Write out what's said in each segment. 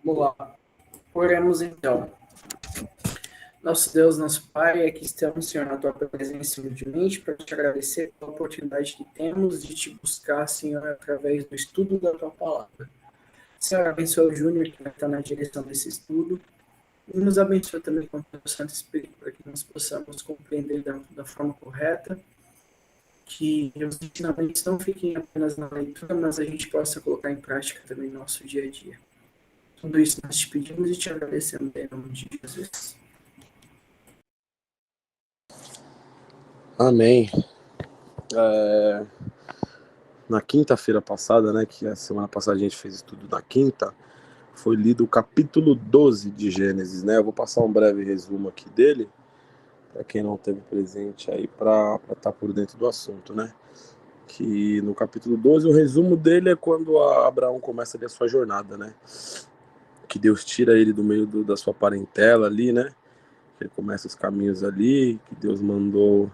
Vamos lá. Oremos então. Nosso Deus, nosso Pai, aqui estamos, Senhor, na tua presença humildemente, para te agradecer pela oportunidade que temos de te buscar, Senhor, através do estudo da tua palavra. Senhor, abençoa o Júnior, que vai estar na direção desse estudo, e nos abençoa também com o teu Santo Espírito, para que nós possamos compreender da forma correta, que os ensinamentos não fiquem apenas na leitura, mas a gente possa colocar em prática também no nosso dia a dia. Tudo isso nós te pedimos e te agradecemos em nome de Jesus. Amém. Na quinta-feira passada, né, que a semana passada a gente fez estudo na quinta, foi lido o capítulo 12 de Gênesis, né? Eu vou passar um breve resumo aqui dele, para quem não esteve presente aí, para estar por dentro do assunto, né? Que no capítulo 12, o resumo dele é quando Abraão começa ali a sua jornada, né? Que Deus tira ele do meio da sua parentela ali, né? Ele começa os caminhos ali, que Deus mandou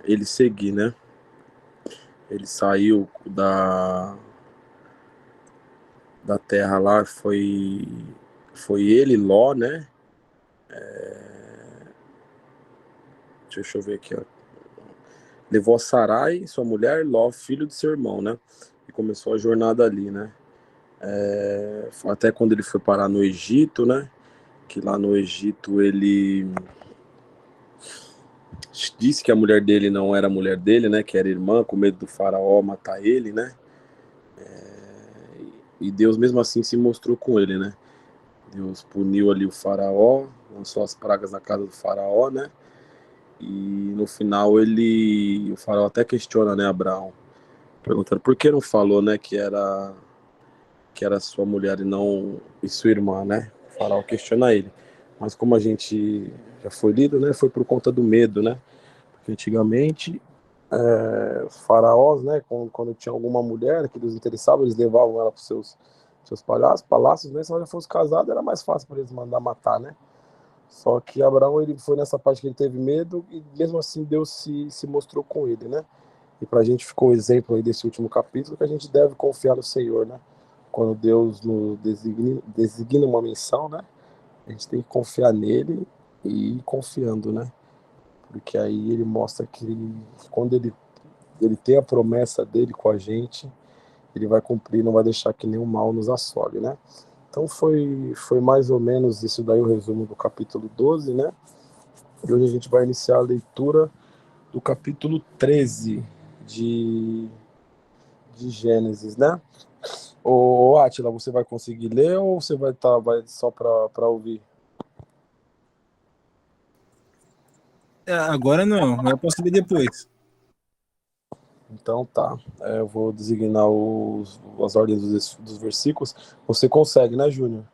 ele seguir, né? Ele saiu da terra lá, foi ele, Ló, né? Deixa eu ver aqui, ó. Levou a Sarai, sua mulher, Ló, filho de seu irmão, né? E começou a jornada ali, né? Até quando ele foi parar no Egito, né? Que lá no Egito ele disse que a mulher dele não era a mulher dele, né? Que era irmã, com medo do faraó matar ele, né? E Deus mesmo assim se mostrou com ele, né? Deus puniu ali o faraó, lançou as pragas na casa do faraó, né? E no final o faraó até questiona, né, Abraão, perguntando por que não falou, né, que era sua mulher e sua irmã, né? O faraó questiona ele. Mas como a gente já foi lido, né, foi por conta do medo, né? Porque antigamente os faraós, né, quando tinha alguma mulher que eles interessavam, eles levavam ela para os seus palácios, né? Se ela já fosse casada, era mais fácil para eles mandar matar, né? Só que Abraão, ele foi nessa parte que ele teve medo e mesmo assim Deus se mostrou com ele, né? E para a gente ficou o exemplo aí desse último capítulo que a gente deve confiar no Senhor, né? Quando Deus nos designa uma missão, né? A gente tem que confiar nele e ir confiando, né? Porque aí ele mostra que quando ele tem a promessa dele com a gente, ele vai cumprir, não vai deixar que nenhum mal nos assole, né? Então foi mais ou menos isso daí o resumo do capítulo 12, né? E hoje a gente vai iniciar a leitura do capítulo 13 de Gênesis, né? Ô Átila, você vai conseguir ler ou você vai só para ouvir? Agora não, mas eu posso ler depois. Então tá, eu vou designar as ordens dos versículos. Você consegue, né, Júnior?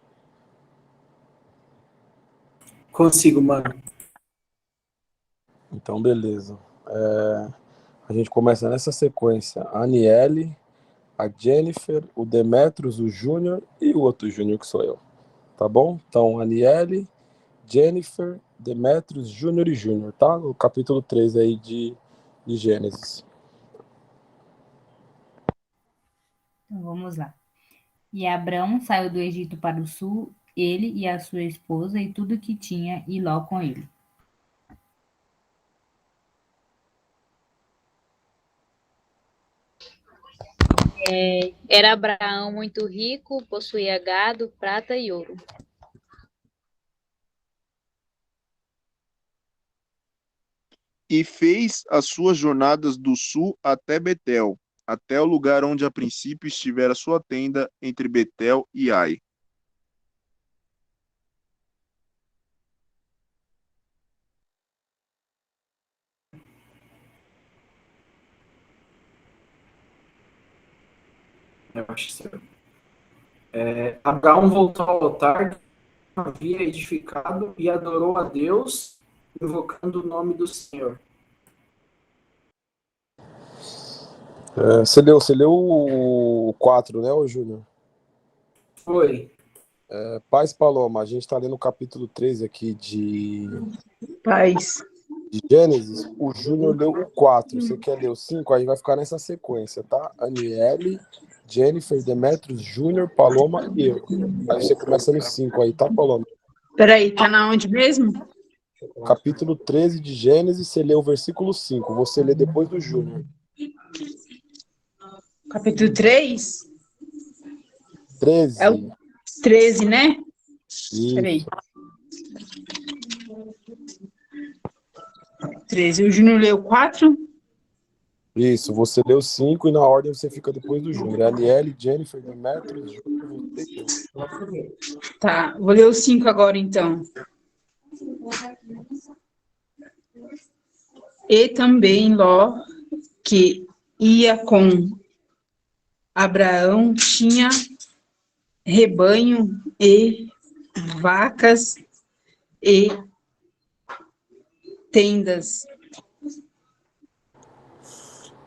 Consigo, mano. Então beleza. A gente começa nessa sequência. A Aniele, a Jennifer, o Demetrios, o Júnior e o outro Júnior que sou eu. Tá bom? Então, Aniele, Jennifer, Demetrios, Júnior e Júnior, tá? O capítulo 3 aí de Gênesis. Então vamos lá. E Abrão saiu do Egito para o sul, ele e a sua esposa e tudo que tinha, e Ló com ele. Era Abraão muito rico, possuía gado, prata e ouro. E fez as suas jornadas do sul até Betel, até o lugar onde a princípio estivera sua tenda, entre Betel e Ai. Eu acho que Abraão voltou ao altar que havia edificado e adorou a Deus, invocando o nome do Senhor. Você leu o 4, né, ô Júnior? Foi. Paz Paloma, a gente está lendo o capítulo 13 aqui de Paz. Gênesis. O Júnior leu o 4. Você quer ler o 5? Aí vai ficar nessa sequência, tá? Aniele, Jennifer, Demetrios, Júnior, Paloma e eu. Aí você começa no 5 aí, tá, Paloma? Peraí, tá na onde mesmo? Capítulo 13 de Gênesis, você lê o versículo 5. Você lê depois do Júnior. Capítulo 3? 13. É o 13, né? Peraí. Isso. 13. O Júnior leu 4? Isso, você lê o 5 e na ordem você fica depois do Júnior. Aniele, Jennifer, Demetrios, Júnior, você e eu. Tá, vou ler o 5 agora, então. E também Ló, que ia com Abraão, tinha rebanho e vacas e tendas.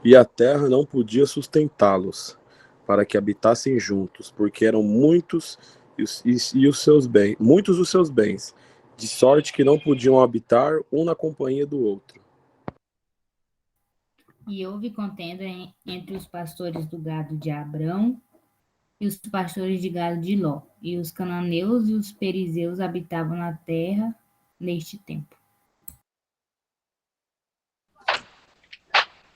E a terra não podia sustentá-los, para que habitassem juntos, porque eram muitos os seus bens, muitos os seus bens, de sorte que não podiam habitar um na companhia do outro. E houve contenda entre os pastores do gado de Abrão e os pastores de gado de Ló. E os cananeus e os perizeus habitavam na terra neste tempo.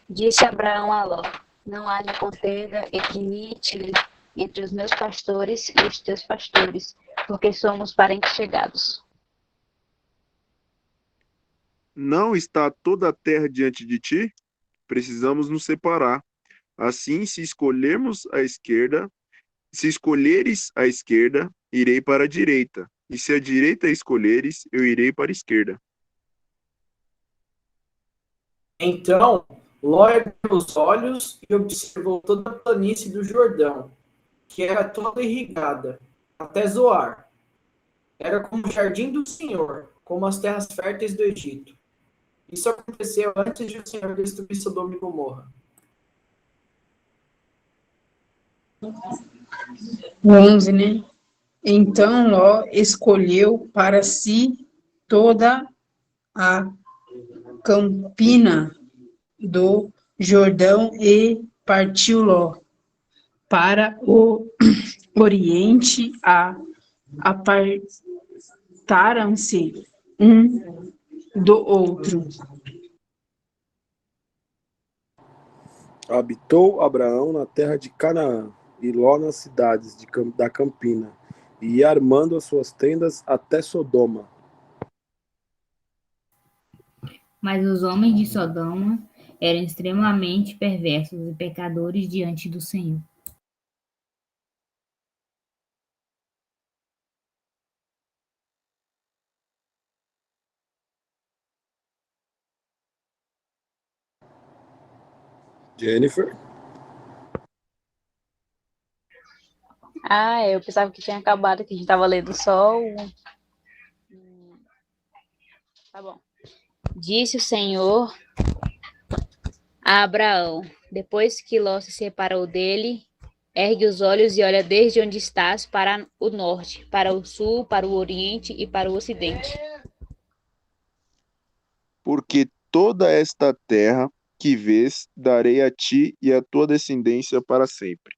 Disse Abraão a Ló: não haja contenda entre mim e ti, entre os meus pastores e os teus pastores, porque somos parentes chegados. Não está toda a terra diante de ti? Precisamos nos separar. Assim, se escolheres a esquerda, irei para a direita. E se a direita escolheres, eu irei para a esquerda. Então Ló ergueu os olhos e observou toda a planície do Jordão, que era toda irrigada, até Zoar. Era como o jardim do Senhor, como as terras férteis do Egito. Isso aconteceu antes de o Senhor destruir Sodoma e Gomorra. 11, né? Então Ló escolheu para si toda a campina do Jordão e partiu Ló para o oriente. Apartaram-se um do outro. Habitou Abraão na terra de Canaã, e Ló nas cidades da Campina, e ia armando as suas tendas até Sodoma. Mas os homens de Sodoma eram extremamente perversos e pecadores diante do Senhor. Jennifer? Ah, eu pensava que tinha acabado, que a gente estava lendo só o... Tá bom. Disse o Senhor a Abraão, depois que Ló se separou dele, ergue os olhos e olha desde onde estás para o norte, para o sul, para o oriente e para o ocidente. Porque toda esta terra que vês, darei a ti e à tua descendência para sempre.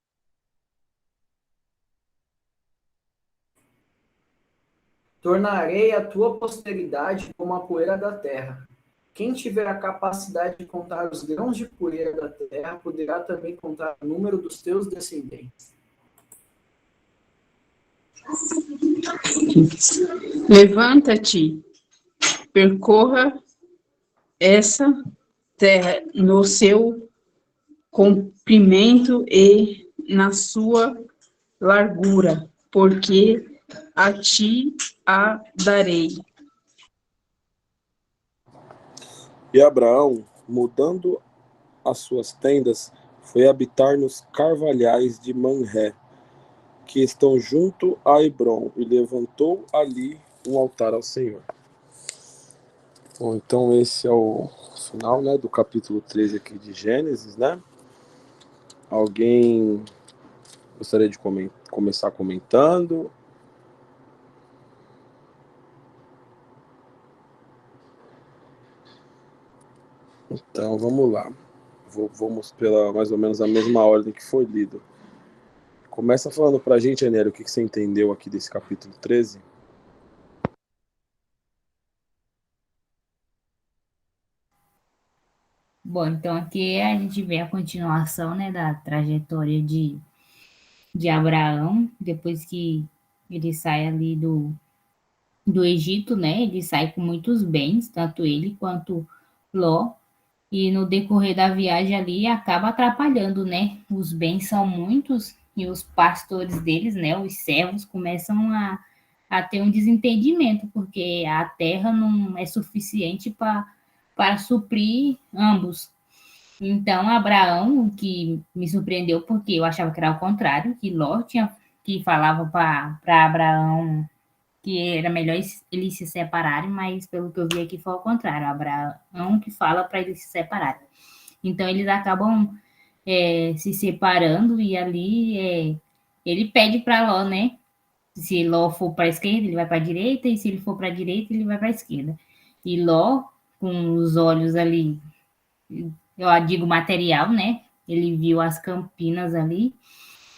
Tornarei a tua posteridade como a poeira da terra. Quem tiver a capacidade de contar os grãos de poeira da terra, poderá também contar o número dos teus descendentes. Levanta-te, percorra essa terra no seu comprimento e na sua largura, porque a ti a darei. E Abraão, mudando as suas tendas, foi habitar nos carvalhais de Manré, que estão junto a Hebrom, e levantou ali um altar ao Senhor. Bom, então esse é o final, né, do capítulo 13 aqui de Gênesis, né? Alguém gostaria de começar comentando? Então vamos lá. Vamos pela mais ou menos a mesma ordem que foi lido. Começa falando pra gente, Anélio, o que você entendeu aqui desse capítulo 13. Bom, então aqui a gente vê a continuação, né, da trajetória de Abraão, depois que ele sai ali do Egito, né, ele sai com muitos bens, tanto ele quanto Ló, e no decorrer da viagem ali acaba atrapalhando, né, os bens são muitos e os pastores deles, né, os servos, começam a ter um desentendimento, porque a terra não é suficiente para suprir ambos. Então, Abraão, o que me surpreendeu, porque eu achava que era o contrário, que Ló tinha, que falava para Abraão que era melhor eles se separarem, mas pelo que eu vi aqui foi o contrário, Abraão que fala para eles se separarem. Então, eles acabam se separando e ali ele pede para Ló, né? Se Ló for para a esquerda, ele vai para a direita, e se ele for para a direita, ele vai para a esquerda. E Ló, com os olhos ali, eu digo material, né? Ele viu as campinas ali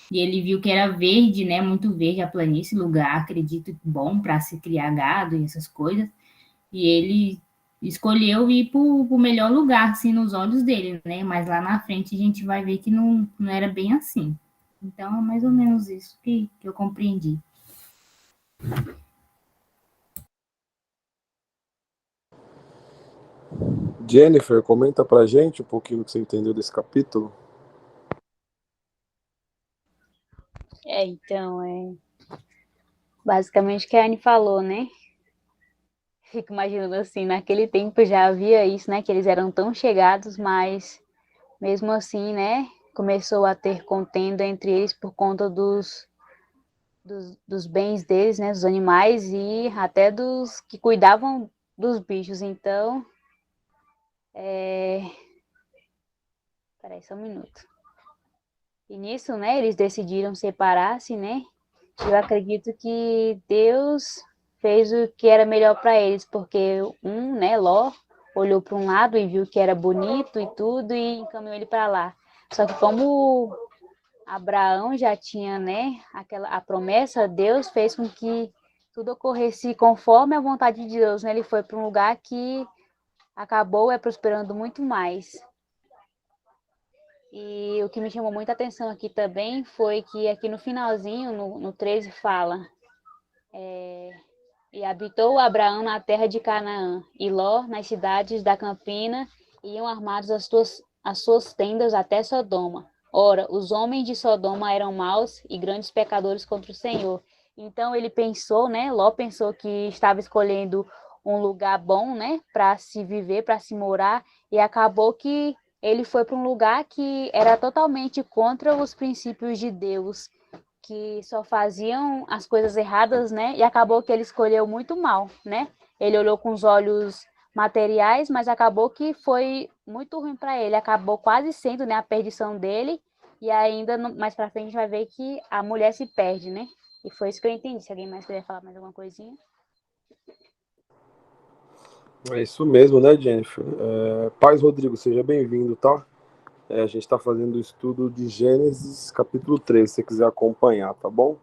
e ele viu que era verde, né? Muito verde a planície, lugar, acredito, bom para se criar gado e essas coisas. E ele escolheu ir para o melhor lugar, assim, nos olhos dele, né? Mas lá na frente a gente vai ver que não era bem assim. Então é mais ou menos isso que eu compreendi. Jennifer, comenta pra gente um pouquinho o que você entendeu desse capítulo. Então, basicamente o que a Anne falou, né? Fico imaginando assim, naquele tempo já havia isso, né? Que eles eram tão chegados, mas mesmo assim, né? Começou a ter contenda entre eles por conta dos bens deles, né? Dos animais e até dos que cuidavam dos bichos. Então, peraí só um minuto. E nisso, né? Eles decidiram separar-se, né? Eu acredito que Deus fez o que era melhor para eles, porque né, Ló, olhou para um lado e viu que era bonito e tudo e encaminhou ele para lá. Só que como Abraão já tinha, né, a promessa, Deus fez com que tudo ocorresse conforme a vontade de Deus, né? Ele foi para um lugar que acabou prosperando muito mais. E o que me chamou muita atenção aqui também foi que aqui no finalzinho, no 13, fala: e habitou Abraão na terra de Canaã, e Ló nas cidades da campina, e iam armados as suas tendas até Sodoma. Ora, os homens de Sodoma eram maus e grandes pecadores contra o Senhor. Então ele pensou, né? Ló pensou que estava escolhendo um lugar bom, né? Para se viver, para se morar, e acabou que ele foi para um lugar que era totalmente contra os princípios de Deus, que só faziam as coisas erradas, né? E acabou que ele escolheu muito mal, né? Ele olhou com os olhos materiais, mas acabou que foi muito ruim para ele. Acabou quase sendo, né, a perdição dele. E ainda mais para frente a gente vai ver que a mulher se perde, né? E foi isso que eu entendi. Se alguém mais quiser falar mais alguma coisinha. É isso mesmo, né, Jennifer? Paz, Rodrigo, seja bem-vindo, tá? A gente está fazendo o estudo de Gênesis, capítulo 3, se você quiser acompanhar, tá bom?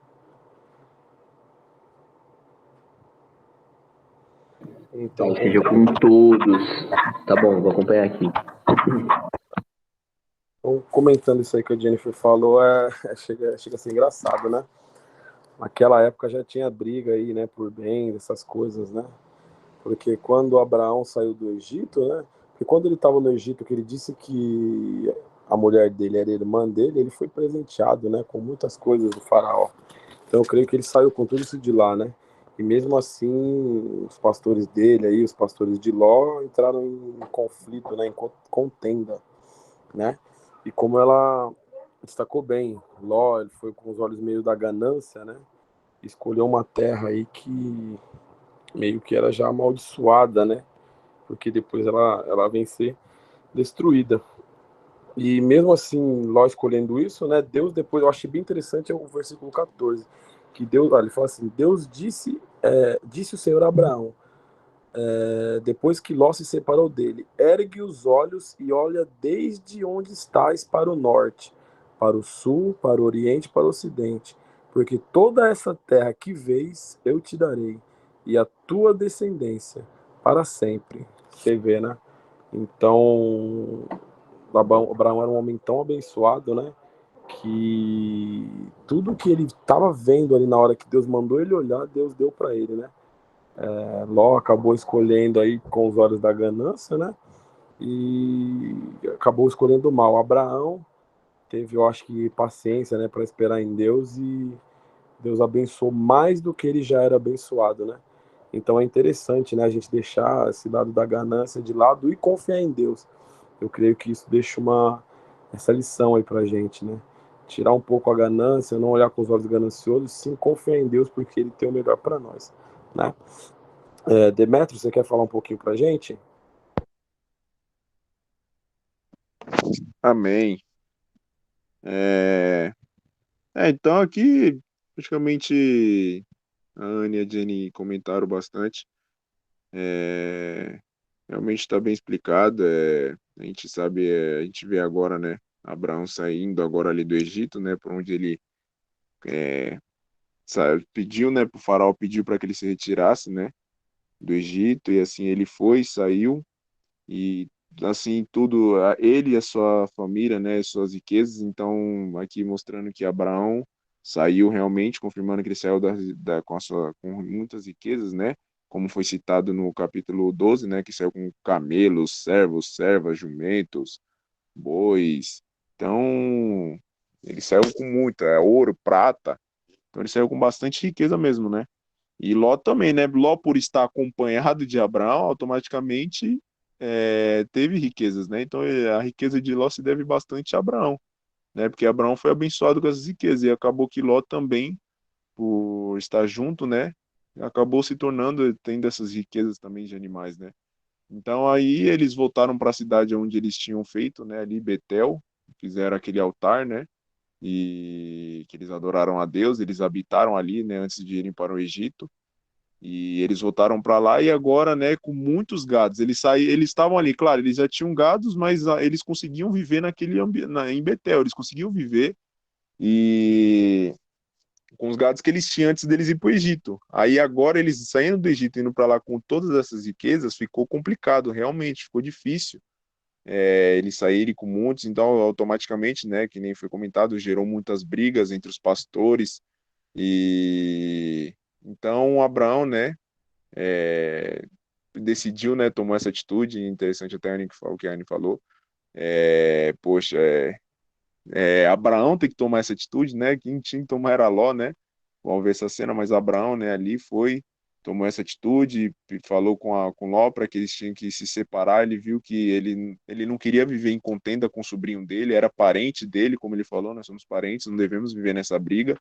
Então, Seja com todos. Tá bom, vou acompanhar aqui. Então, comentando isso aí que a Jennifer falou, chega a ser engraçado, né? Naquela época já tinha briga aí, né, por bens, essas coisas, né? Porque quando Abraão saiu do Egito, né? Porque quando ele estava no Egito, que ele disse que a mulher dele era irmã dele, ele foi presenteado, né, com muitas coisas do faraó. Então eu creio que ele saiu com tudo isso de lá, né? E mesmo assim, os pastores dele aí, os pastores de Ló, entraram em conflito, né, em contenda, né? E como ela destacou bem, Ló, ele foi com os olhos meio da ganância, né? Escolheu uma terra aí que meio que era já amaldiçoada, né? Porque depois ela vem ser destruída. E mesmo assim, Ló escolhendo isso, né? Deus depois, eu achei bem interessante, é o versículo 14, que Deus, ele fala assim, Deus disse o Senhor a Abraão, depois que Ló se separou dele, ergue os olhos e olha desde onde estás para o norte, para o sul, para o oriente, para o ocidente, porque toda essa terra que vês eu te darei, e a tua descendência para sempre. Você vê, né? Então, Abraão era um homem tão abençoado, né? Que tudo que ele estava vendo ali na hora que Deus mandou ele olhar, Deus deu para ele, né? Ló acabou escolhendo aí com os olhos da ganância, né? E acabou escolhendo mal. Abraão teve, eu acho que, paciência, né, para esperar em Deus, e Deus abençoou mais do que ele já era abençoado, né? Então é interessante, né, a gente deixar esse lado da ganância de lado e confiar em Deus. Eu creio que isso deixa essa lição aí pra gente, né? Tirar um pouco a ganância, não olhar com os olhos gananciosos, sim confiar em Deus, porque ele tem o melhor para nós, né? Demetrio, você quer falar um pouquinho pra gente? Amém. É, então aqui, praticamente, a Anne e a Jenny comentaram bastante. É, realmente está bem explicado. A gente sabe, a gente vê agora, né, Abraão saindo agora ali do Egito, né, por onde ele pediu, né, para o faraó pediu para que ele se retirasse, né, do Egito, e assim ele foi, saiu, e assim tudo, ele e a sua família, né, suas riquezas. Então aqui mostrando que Abraão saiu realmente, confirmando que ele saiu com muitas riquezas, né, como foi citado no capítulo 12, né, que saiu com camelos, servos, servas, jumentos, bois. Então ele saiu com muita, ouro, prata. Então ele saiu com bastante riqueza mesmo, né? E Ló também, né? Ló, por estar acompanhado de Abraão, automaticamente teve riquezas, né? Então a riqueza de Ló se deve bastante a Abraão, né? Porque Abraão foi abençoado com essas riquezas, e acabou que Ló também, por estar junto, né? Acabou se tornando, tendo essas riquezas também de animais, né? Então aí eles voltaram para a cidade onde eles tinham feito, né? Ali, Betel, fizeram aquele altar, né? E que eles adoraram a Deus, eles habitaram ali, né? Antes de irem para o Egito. E eles voltaram para lá, e agora, né, com muitos gados. Eles estavam ali, claro, eles já tinham gados, mas eles conseguiam viver em Betel, eles conseguiam viver e com os gados que eles tinham antes deles ir para o Egito. Aí agora eles saindo do Egito, indo para lá com todas essas riquezas, ficou complicado, realmente, ficou difícil. Eles saírem com muitos, então automaticamente, né, que nem foi comentado, gerou muitas brigas entre os pastores. E então Abraão, né, decidiu, né, tomou essa atitude. Interessante até o que a Anne falou. Poxa, Abraão tem que tomar essa atitude, né? Quem tinha que tomar era Ló, né? Vamos ver essa cena, mas Abraão, né, ali foi, tomou essa atitude, falou com Ló para que eles tinham que se separar. Ele viu que ele não queria viver em contenda com o sobrinho dele, era parente dele, como ele falou, nós somos parentes, não devemos viver nessa briga.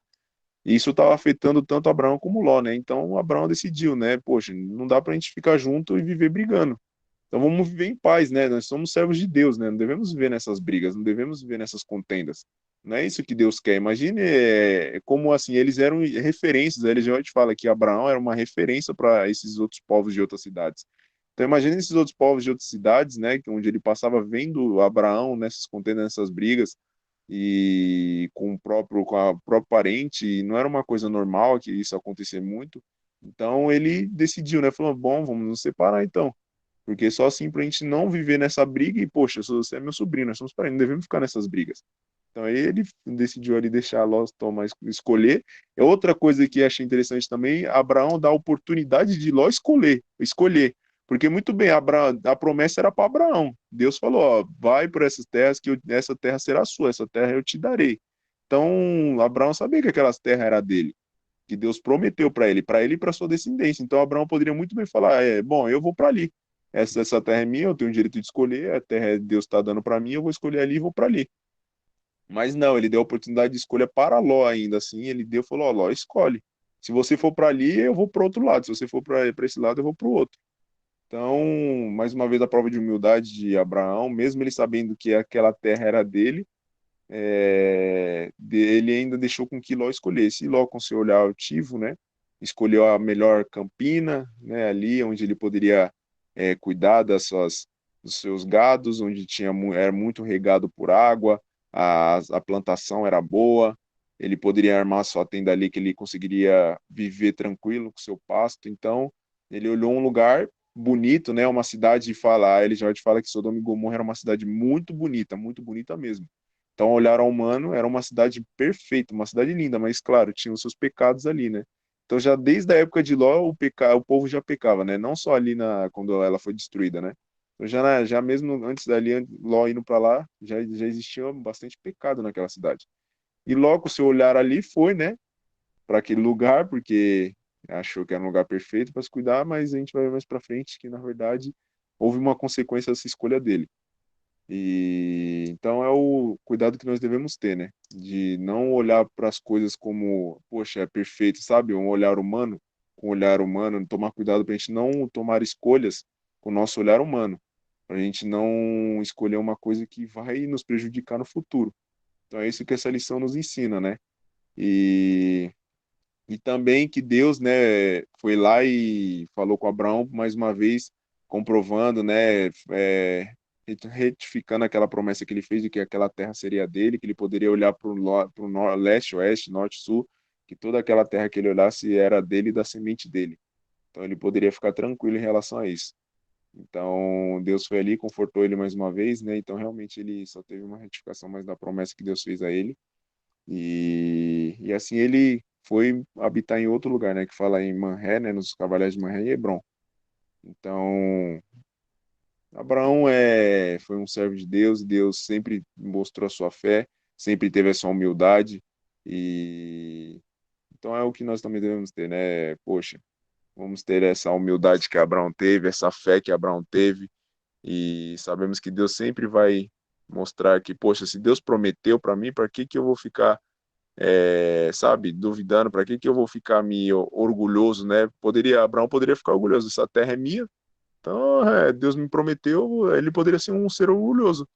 E isso estava afetando tanto Abraão como Ló, né? Então Abraão decidiu, né? Poxa, não dá para a gente ficar junto e viver brigando. Então vamos viver em paz, né? Nós somos servos de Deus, né? Não devemos viver nessas brigas, não devemos viver nessas contendas. Não é isso que Deus quer. Imagine como assim, eles eram referências. A religião te fala que Abraão era uma referência para esses outros povos de outras cidades. Então imagine esses outros povos de outras cidades, né? Onde ele passava vendo Abraão nessas contendas, nessas brigas, e com a próprio parente, e não era uma coisa normal que isso acontecer muito. Então ele decidiu, né? Falou, bom, vamos nos separar então. Porque só assim pra gente não viver nessa briga, e poxa, você é meu sobrinho, nós somos parentes, não devemos ficar nessas brigas. Então aí ele decidiu ali deixar Ló tomar, escolher. É outra coisa que achei interessante também, Abraão dá a oportunidade de Ló escolher. Porque muito bem, a promessa era para Abraão. Deus falou, ó, vai por essas terras que essa terra será sua, essa terra eu te darei. Então, Abraão sabia que aquelas terras eram dele, que Deus prometeu para ele e para sua descendência. Então, Abraão poderia muito bem falar, bom, eu vou para ali. Essa terra é minha, eu tenho o direito de escolher, a terra Deus está dando para mim, eu vou escolher ali e vou para ali. Mas não, ele deu a oportunidade de escolha para Ló ainda assim, ele deu, falou, ó, Ló, escolhe. Se você for para ali, eu vou para outro lado. Se você for para esse lado, eu vou para o outro. Então, mais uma vez, a prova de humildade de Abraão, mesmo ele sabendo que aquela terra era dele, ele ainda deixou com que Ló escolhesse. E Ló, com seu olhar altivo, né, escolheu a melhor campina, né, ali onde ele poderia cuidar dos seus gados, onde era muito regado por água. a plantação era boa, ele poderia armar sua tenda ali que ele conseguiria viver tranquilo com seu pasto. Então, ele olhou um lugar bonito, né? Uma cidade, ele já te fala que Sodoma e Gomorra era uma cidade muito bonita mesmo. Então, ao olhar ao humano, era uma cidade perfeita, uma cidade linda, mas claro, tinha os seus pecados ali, né? Então, já desde a época de Ló, o povo já pecava, né? Não só ali quando ela foi destruída, né? Então, já mesmo antes dali, Ló indo para lá, já existia bastante pecado naquela cidade. E logo o seu olhar ali foi, né, para aquele lugar, porque achou que era um lugar perfeito para se cuidar, mas a gente vai ver mais para frente que, na verdade, houve uma consequência dessa escolha dele. E então é o cuidado que nós devemos ter, né? De não olhar para as coisas como, poxa, é perfeito, sabe? Um olhar humano, com um olhar humano, tomar cuidado para a gente não tomar escolhas com o nosso olhar humano, para a gente não escolher uma coisa que vai nos prejudicar no futuro. Então é isso que essa lição nos ensina, né? E, e também que Deus, né, foi lá e falou com Abraão mais uma vez, comprovando, né, retificando aquela promessa que ele fez de que aquela terra seria dele, que ele poderia olhar para o leste, oeste, norte, sul, que toda aquela terra que ele olhasse era dele e da semente dele. Então ele poderia ficar tranquilo em relação a isso. Então Deus foi ali, confortou ele mais uma vez, né? Então realmente ele só teve uma retificação mais da promessa que Deus fez a ele. E assim ele foi habitar em outro lugar, né? Que fala em Manré, né? Nos Cavaleiros de Manré e Hebron. Então, Abraão foi um servo de Deus, e Deus sempre mostrou a sua fé, sempre teve a sua humildade. E então é o que nós também devemos ter, né? Poxa, vamos ter essa humildade que Abraão teve, essa fé que Abraão teve. E sabemos que Deus sempre vai mostrar que, poxa, se Deus prometeu para mim, para que que eu vou ficar sabe, duvidando, para que que eu vou ficar me orgulhoso, né? Abraão poderia ficar orgulhoso, essa terra é minha, então Deus me prometeu, ele poderia ser um ser orgulhoso,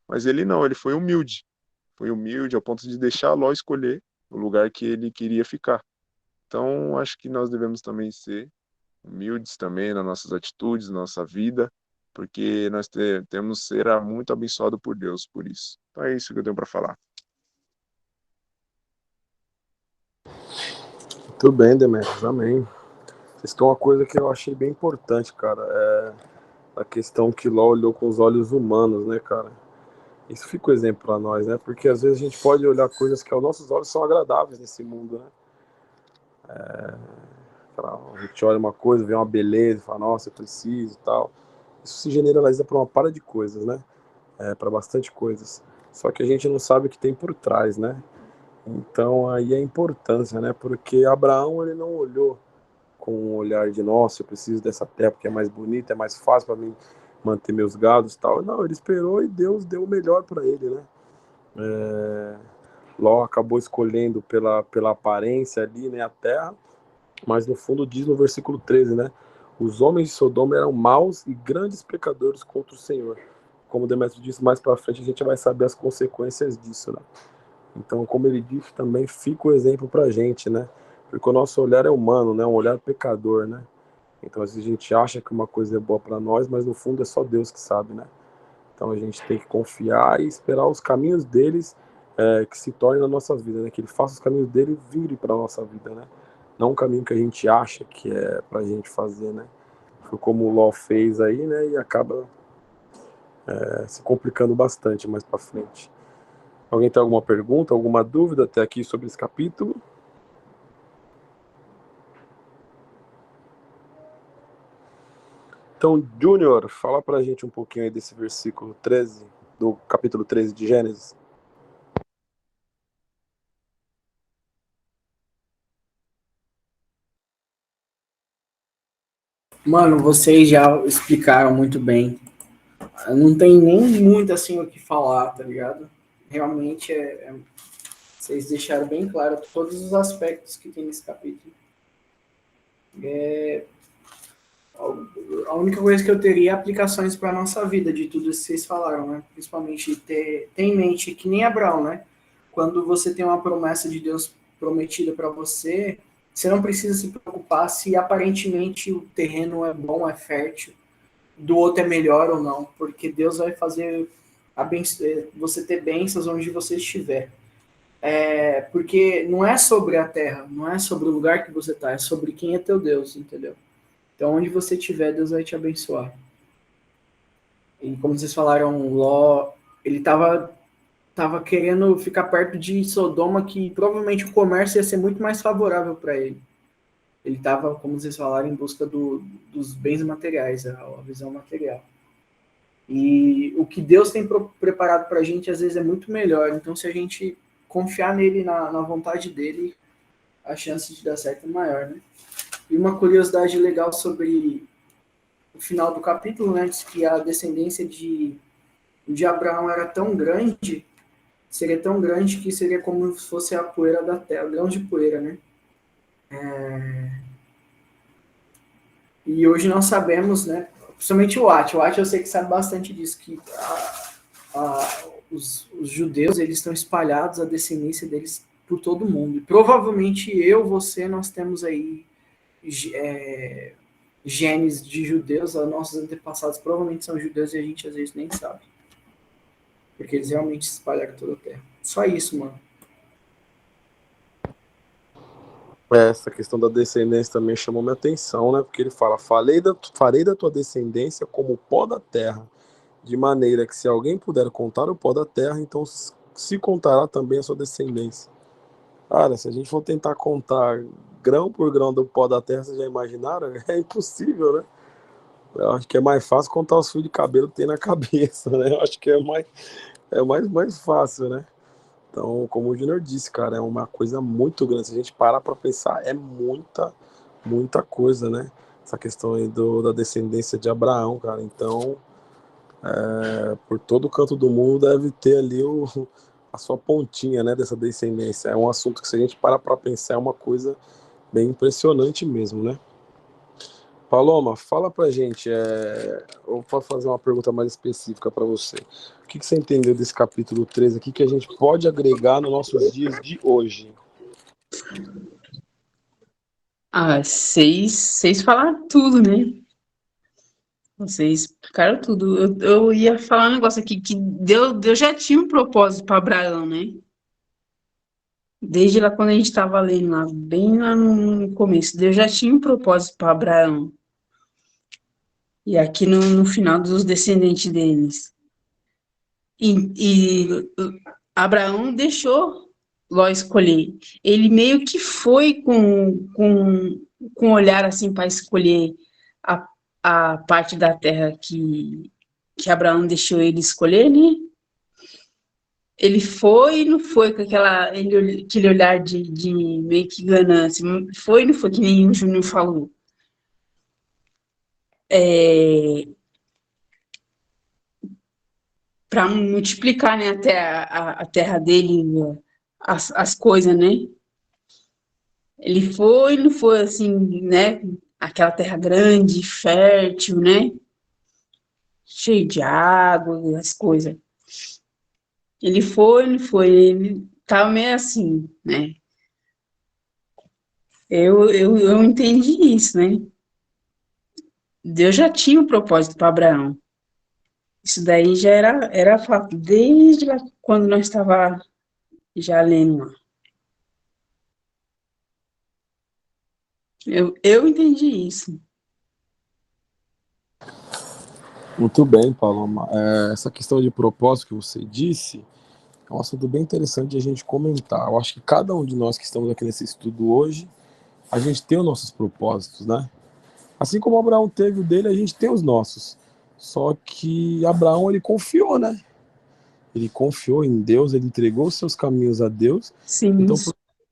mas ele não, ele foi humilde ao ponto de deixar Ló escolher o lugar que ele queria ficar. Então, acho que nós devemos também ser humildes também nas nossas atitudes, na nossa vida, porque nós temos que ser muito abençoado por Deus por isso. Então é isso que eu tenho para falar. Muito bem, Demetrios, amém. Isso é uma coisa que eu achei bem importante, cara, a questão que Ló olhou com os olhos humanos, né, cara? Isso fica um exemplo para nós, né? Porque às vezes a gente pode olhar coisas que aos nossos olhos são agradáveis nesse mundo, né? A gente olha uma coisa, vê uma beleza, fala, nossa, eu preciso e tal. Isso se generaliza para uma par de coisas, né? Para bastante coisas. Só que a gente não sabe o que tem por trás, né? Então aí a importância, né? Porque Abraão, ele não olhou com um olhar de, nossa, eu preciso dessa terra porque é mais bonita, é mais fácil para mim manter meus gados e tal. Não, ele esperou e Deus deu o melhor para ele, né? Ló acabou escolhendo pela aparência ali, né, a terra, mas no fundo diz no versículo 13, né? Os homens de Sodoma eram maus e grandes pecadores contra o Senhor. Como o Demétrio disse, mais para frente a gente vai saber as consequências disso, né? Então, como ele disse, também fica o exemplo para a gente, né? Porque o nosso olhar é humano, né? Um olhar pecador, né? Então, às vezes a gente acha que uma coisa é boa para nós, mas no fundo é só Deus que sabe, né? Então, a gente tem que confiar e esperar os caminhos deles que se tornem nas nossas vidas, né? Que ele faça os caminhos dele virem para a nossa vida, né? Não um caminho que a gente acha que é para a gente fazer, né? Foi como o Ló fez aí, né? E acaba se complicando bastante mais para frente. Alguém tem alguma pergunta, alguma dúvida até aqui sobre esse capítulo? Então, Júnior, fala pra gente um pouquinho aí desse versículo 13, do capítulo 13 de Gênesis. Mano, vocês já explicaram muito bem. Não tem nem muito assim o que falar, tá ligado? Realmente vocês deixaram bem claro todos os aspectos que tem nesse capítulo. A única coisa que eu teria é aplicações para a nossa vida, de tudo isso que vocês falaram, né? Principalmente ter em mente que nem Abraão, né? Quando você tem uma promessa de Deus prometida para você, você não precisa se preocupar se aparentemente o terreno é bom, é fértil, do outro é melhor ou não, porque Deus vai fazer você ter bênçãos onde você estiver. Porque não é sobre a terra, não é sobre o lugar que você está, é sobre quem é teu Deus, entendeu? Então, onde você estiver, Deus vai te abençoar. E como vocês falaram, Ló, ele estava querendo ficar perto de Sodoma, que provavelmente o comércio ia ser muito mais favorável para ele. Ele estava, como vocês falaram, em busca dos bens materiais, a visão material. E o que Deus tem preparado para a gente, às vezes, é muito melhor. Então, se a gente confiar nele, na vontade dele, a chance de dar certo é maior, né? E uma curiosidade legal sobre o final do capítulo, né, diz que a descendência de Abraão era tão grande, seria tão grande que seria como se fosse a poeira da terra, grãos de poeira, né? E hoje nós sabemos, né, principalmente o Ati eu sei que sabe bastante disso, que os judeus, eles estão espalhados, a descendência deles por todo mundo. E provavelmente você, nós temos aí genes de judeus, nossos antepassados provavelmente são judeus e a gente às vezes nem sabe. Porque eles realmente se espalharam toda a terra. Só isso, mano. Essa questão da descendência também chamou minha atenção, né? Porque ele fala, farei da tua descendência como o pó da terra, de maneira que se alguém puder contar o pó da terra, então se contará também a sua descendência. Cara, se a gente for tentar contar grão por grão do pó da terra, vocês já imaginaram? É impossível, né? Eu acho que é mais fácil contar os fios de cabelo que tem na cabeça, né? Eu acho que mais fácil, né? Então, como o Júnior disse, cara, é uma coisa muito grande. Se a gente parar para pensar, é muita coisa, né? Essa questão aí da descendência de Abraão, cara. Então, por todo canto do mundo deve ter ali a sua pontinha, né, dessa descendência. É um assunto que, se a gente parar para pensar, é uma coisa bem impressionante mesmo, né? Paloma, fala pra gente, eu vou fazer uma pergunta mais específica para você. O que você entendeu desse capítulo 13 aqui que a gente pode agregar nos nossos dias de hoje? Vocês falaram tudo, né? Vocês explicaram tudo. Eu ia falar um negócio aqui, que Deus já tinha um propósito para Abraão, né? Desde lá quando a gente estava lendo lá, bem lá no começo, Deus já tinha um propósito para Abraão. E aqui no final dos descendentes deles. E Abraão deixou Ló escolher. Ele meio que foi com olhar assim para escolher a parte da terra que Abraão deixou ele escolher, né? Ele foi e não foi com aquele olhar de meio que ganância. Foi e não foi, que nem o Júnior falou. Para multiplicar, né, até a terra dele, as coisas, né? Ele foi e não foi assim, né? Aquela terra grande, fértil, né? Cheio de água, as coisas. Ele foi, não foi, ele tava meio assim, né? Eu entendi isso, né? Deus já tinha um propósito para Abraão. Isso daí já era fato, desde lá quando nós estava já lendo lá. Eu entendi isso. Muito bem, Paloma. Essa questão de propósito que você disse é um assunto bem interessante de a gente comentar. Eu acho que cada um de nós que estamos aqui nesse estudo hoje, a gente tem os nossos propósitos, né? Assim como Abraão teve o dele, a gente tem os nossos. Só que Abraão, ele confiou, né? Ele confiou em Deus, ele entregou os seus caminhos a Deus. Sim. Então,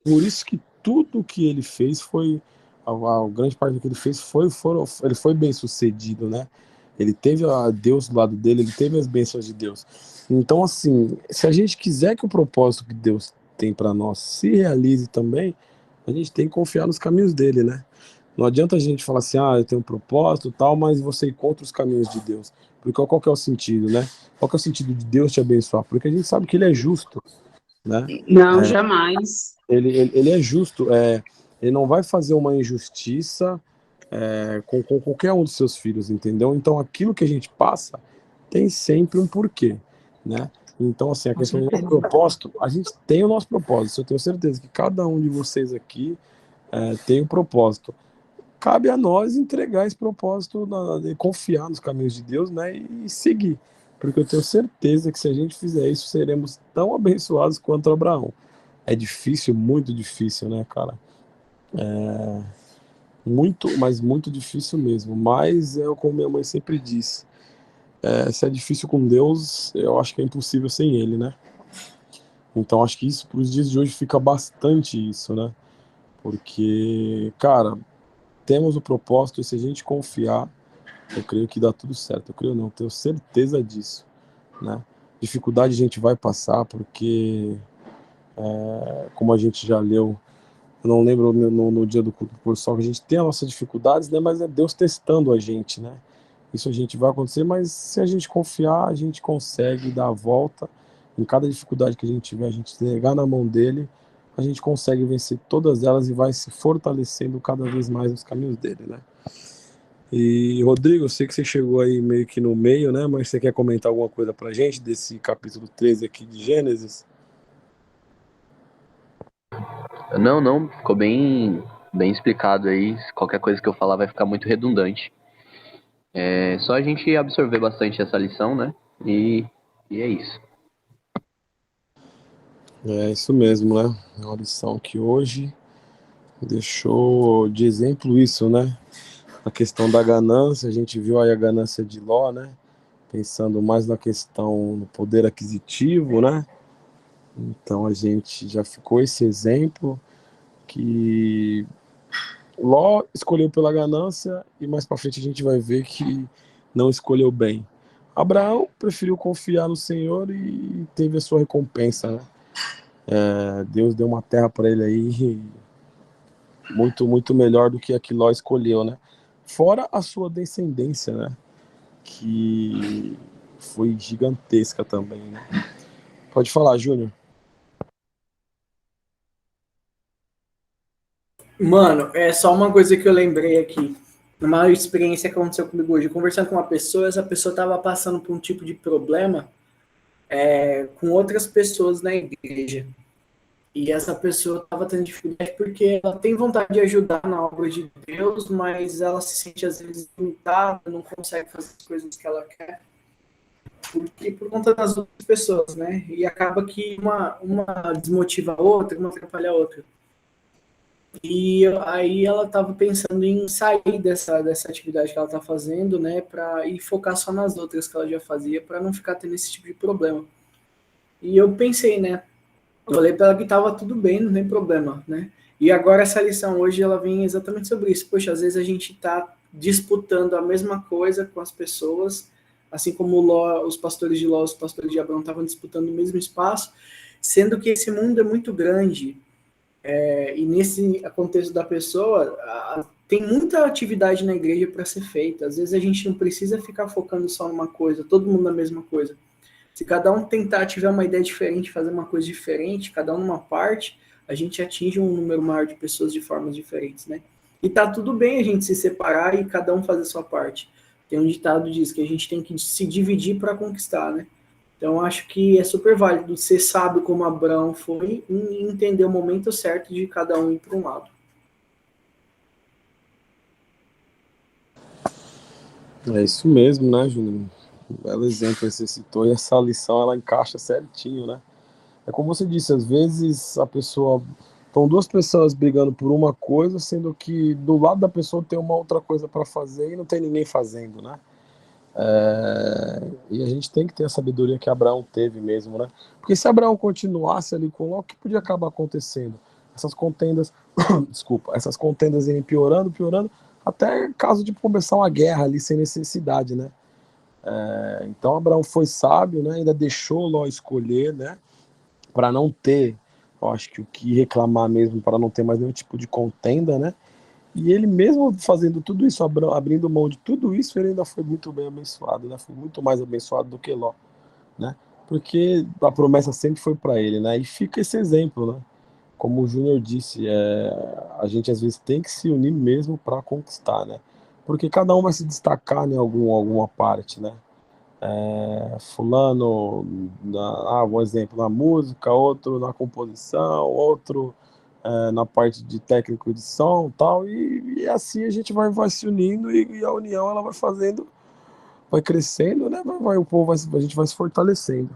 por isso que tudo que ele fez a grande parte do que ele fez ele foi bem sucedido, né? Ele teve a Deus do lado dele, ele teve as bênçãos de Deus. Então, assim, se a gente quiser que o propósito que Deus tem para nós se realize também, a gente tem que confiar nos caminhos dele, né? Não adianta a gente falar assim, eu tenho um propósito e tal, mas você encontra os caminhos de Deus. Porque qual que é o sentido, né? Qual que é o sentido de Deus te abençoar? Porque a gente sabe que ele é justo, né? Não, jamais. Ele é justo, ele não vai fazer uma injustiça com qualquer um dos seus filhos, entendeu? Então aquilo que a gente passa tem sempre um porquê. né? Então, assim, a Com questão do nosso certeza. propósito, a gente tem o nosso propósito. Eu tenho certeza que cada um de vocês aqui tem um propósito. Cabe a nós entregar esse propósito, confiar nos caminhos de Deus, né? E seguir. Porque eu tenho certeza que se a gente fizer isso, seremos tão abençoados quanto Abraão. É difícil, muito difícil, né, cara? Muito, mas muito difícil mesmo. Mas é como minha mãe sempre disse. Se é difícil com Deus, eu acho que é impossível sem Ele, né? Então acho que isso, para os dias de hoje, fica bastante isso, né? Porque, cara, temos o propósito e se a gente confiar, eu creio que dá tudo certo. Eu creio não, tenho certeza disso, né? Dificuldade a gente vai passar, porque, como a gente já leu, eu não lembro no dia do culto por sol, que a gente tem as nossas dificuldades, né? Mas é Deus testando a gente, né? Isso a gente vai acontecer, mas se a gente confiar, a gente consegue dar a volta. Em cada dificuldade que a gente tiver, a gente entregar na mão dele, a gente consegue vencer todas elas e vai se fortalecendo cada vez mais nos caminhos dele, né? E, Rodrigo, eu sei que você chegou aí meio que no meio, né? Mas você quer comentar alguma coisa pra gente desse capítulo 13 aqui de Gênesis? Não, não, ficou bem explicado aí. Qualquer coisa que eu falar vai ficar muito redundante. É só a gente absorver bastante essa lição, né? E é isso. É isso mesmo, né? É uma lição que hoje deixou de exemplo isso, né? A questão da ganância, a gente viu aí a ganância de Ló, né? Pensando mais na questão do poder aquisitivo, né? Então a gente já ficou esse exemplo que Ló escolheu pela ganância e mais para frente a gente vai ver que não escolheu bem. Abraão preferiu confiar no Senhor e teve a sua recompensa, né? Deus deu uma terra para ele aí muito, muito melhor do que a que Ló escolheu, né? Fora a sua descendência, né? Que foi gigantesca também, né? Pode falar, Júnior. Mano, é só uma coisa que eu lembrei aqui. Uma experiência que aconteceu comigo hoje. Conversando com uma pessoa, essa pessoa estava passando por um tipo de problema com outras pessoas na igreja. E essa pessoa estava tendo dificuldade porque ela tem vontade de ajudar na obra de Deus, mas ela se sente às vezes limitada, não consegue fazer as coisas que ela quer, porque por conta das outras pessoas, né? E acaba que uma desmotiva a outra, uma atrapalha a outra. E aí ela estava pensando em sair dessa atividade que ela está fazendo, né, para ir focar só nas outras que ela já fazia, para não ficar tendo esse tipo de problema. E eu pensei, né, eu falei para ela que estava tudo bem, não tem problema, né? E agora essa lição hoje ela vem exatamente sobre isso. Poxa, às vezes a gente está disputando a mesma coisa com as pessoas, assim como Ló, os pastores de Ló, os pastores de Abraão estavam disputando o mesmo espaço, sendo que esse mundo é muito grande. E nesse contexto da pessoa, tem muita atividade na igreja para ser feita. Às vezes a gente não precisa ficar focando só numa coisa, todo mundo na mesma coisa. Se cada um tentar tiver uma ideia diferente, fazer uma coisa diferente, cada um numa parte, a gente atinge um número maior de pessoas de formas diferentes, né? E tá tudo bem a gente se separar e cada um fazer a sua parte. Tem um ditado que diz que a gente tem que se dividir para conquistar, né? Então acho que é super válido ser sábio como Abraão foi e entender o momento certo de cada um ir para um lado. É isso mesmo, né, Júnior? Um belo exemplo que você citou, e essa lição ela encaixa certinho, né? É como você disse, às vezes a pessoa. Estão duas pessoas brigando por uma coisa, sendo que do lado da pessoa tem uma outra coisa para fazer e não tem ninguém fazendo, né? E a gente tem que ter a sabedoria que Abraão teve mesmo, né? Porque se Abraão continuasse ali com Ló, o que podia acabar acontecendo? Essas contendas, desculpa, essas contendas irem piorando, piorando, até caso de começar uma guerra ali sem necessidade, né? Então Abraão foi sábio, né? Ainda deixou Ló escolher, né? Para não ter, eu acho que o que reclamar mesmo, para não ter mais nenhum tipo de contenda, né? E ele mesmo fazendo tudo isso, abrindo mão de tudo isso, ele ainda foi muito bem abençoado, né? Foi muito mais abençoado do que Ló, né? Porque a promessa sempre foi para ele, né? E fica esse exemplo, né? Como o Júnior disse, a gente às vezes tem que se unir mesmo para conquistar, né? Porque cada um vai se destacar em alguma parte, né? fulano, um exemplo, na música, outro na composição, outro na parte de técnico de som tal, e assim a gente vai se unindo e a união ela vai fazendo, vai crescendo, né? O povo a gente vai se fortalecendo,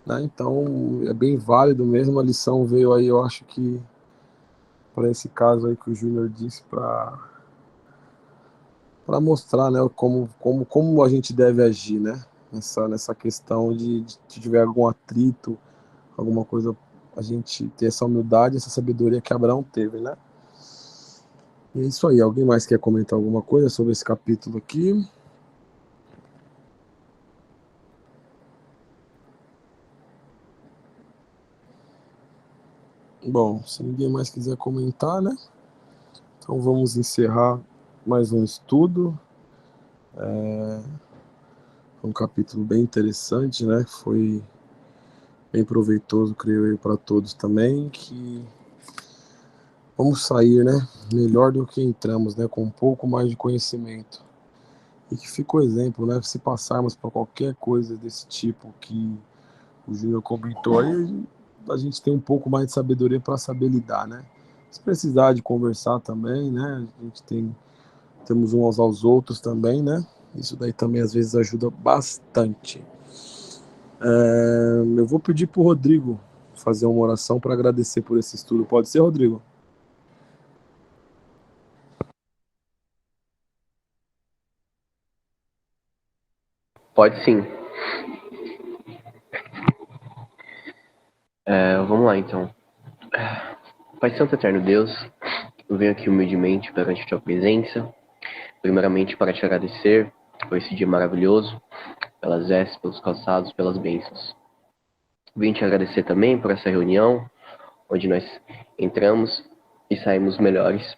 né? Então é bem válido mesmo, a lição veio aí, eu acho que para esse caso aí que o Júnior disse, para mostrar, né, como a gente deve agir, né? Nessa questão de tiver algum atrito, alguma coisa, a gente ter essa humildade, essa sabedoria que Abraão teve, né? E é isso aí. Alguém mais quer comentar alguma coisa sobre esse capítulo aqui? Bom, se ninguém mais quiser comentar, né? Então vamos encerrar mais um estudo. Um capítulo bem interessante, né? Foi bem proveitoso, creio eu, para todos também, que vamos sair, né? Melhor do que entramos, né? Com um pouco mais de conhecimento. E que fica o exemplo, né? Se passarmos por qualquer coisa desse tipo que o Júnior comentou aí, a gente tem um pouco mais de sabedoria para saber lidar, né? Se precisar de conversar também, né? A gente temos uns aos outros também, né? Isso daí também às vezes ajuda bastante. Eu vou pedir para o Rodrigo fazer uma oração para agradecer por esse estudo. Pode ser, Rodrigo? Pode sim. Vamos lá, então. Pai Santo Eterno Deus, eu venho aqui humildemente perante a tua presença, primeiramente para te agradecer por esse dia maravilhoso, pelas vestes, pelos calçados, pelas bênçãos. Venho te agradecer também por essa reunião, onde nós entramos e saímos melhores,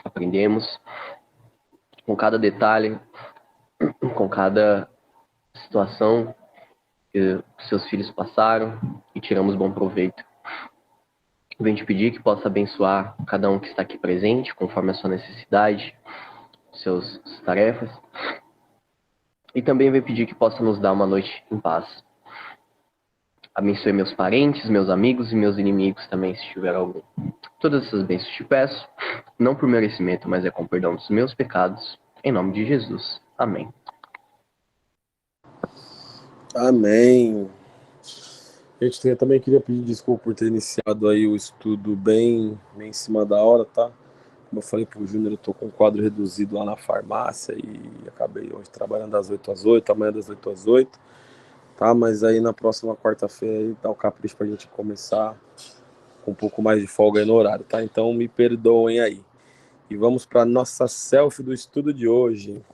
aprendemos com cada detalhe, com cada situação que seus filhos passaram e tiramos bom proveito. Venho te pedir que possa abençoar cada um que está aqui presente, conforme a sua necessidade, suas tarefas. E também venho pedir que possa nos dar uma noite em paz. Abençoe meus parentes, meus amigos e meus inimigos também, se tiver algum. Todas essas bênçãos te peço, não por merecimento, mas com perdão dos meus pecados. Em nome de Jesus. Amém. Amém. Gente, eu também queria pedir desculpa por ter iniciado aí o estudo bem em cima da hora, tá? Como eu falei pro Júnior, eu tô com um quadro reduzido lá na farmácia e acabei hoje trabalhando das 8 às 8, amanhã das 8 às 8, tá? Mas aí na próxima quarta-feira aí dá o capricho pra gente começar com um pouco mais de folga aí no horário, tá? Então me perdoem aí. E vamos pra nossa selfie do estudo de hoje.